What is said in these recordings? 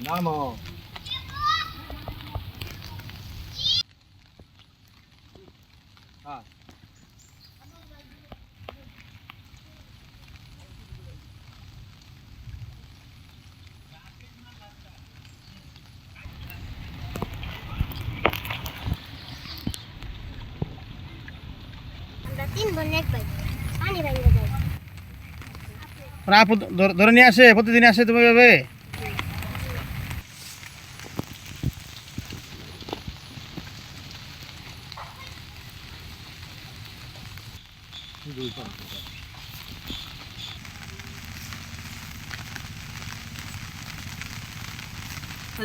নামো। হ্যাঁ আপু ধরে নিয়ে আসে, প্রতিদিন আসে তুমি ভাবে।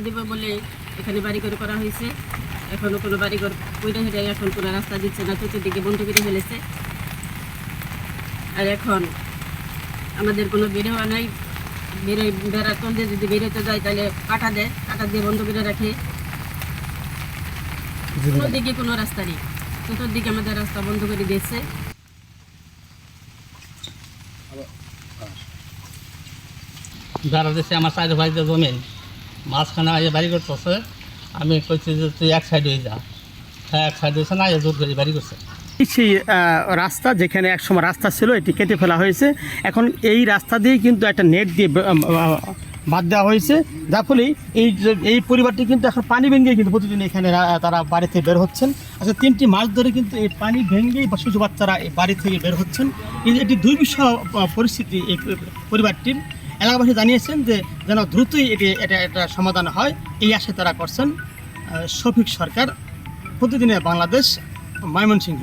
দিব বলে এখানে বাড়িঘর করা হয়েছে, এখনো কোনো বাড়িঘর কইরা হেঁটে এখন কোনো রাস্তা দিচ্ছে না, চতুর্দিকে বন্ধ করে ফেলেছে। আর এখন আমাদের কোনো বের হওয়া নাই, বেড়ার তল দিয়ে যদি বেরোতে যায় তাহলে কাটা দেয়, কাটা দিয়ে বন্ধ করে রাখে। কোনো দিকে কোনো রাস্তা নেই, চতুর্দিকে আমাদের রাস্তা বন্ধ করে দিয়েছে। যারা দেশে আমার চারি ভাইতে জমিন মাঝখানে আগে বাড়ি করতেছে, আমি কইছি যে তুই এক সাইড হয়ে যা, হ্যাঁ এক সাইড হয়েছে না, জোর করে বাড়ি করছে। সেই রাস্তা যেখানে একসময় রাস্তা ছিল এটি কেটে ফেলা হয়েছে, এখন এই রাস্তা দিয়ে কিন্তু একটা নেট দিয়ে বাদ দেওয়া হয়েছে, যার ফলে এই পরিবারটি কিন্তু এখন পানি ভেঙে কিন্তু প্রতিদিন এখানে তারা বাড়ি থেকে বের হচ্ছেন। আচ্ছা 3টি মাস ধরে কিন্তু এই পানি ভেঙেই বা শিশু বাচ্চারা এই বাড়ি থেকে বের হচ্ছেন। এটি দুর্বিষহ পরিস্থিতি এই পরিবারটির। এলাকাবাসী জানিয়েছেন যে যেন দ্রুতই এটা সমাধান হয়, এই আশা তারা করছেন। শফিক সরকার, প্রতিদিনের বাংলাদেশ, ময়মনসিংহ।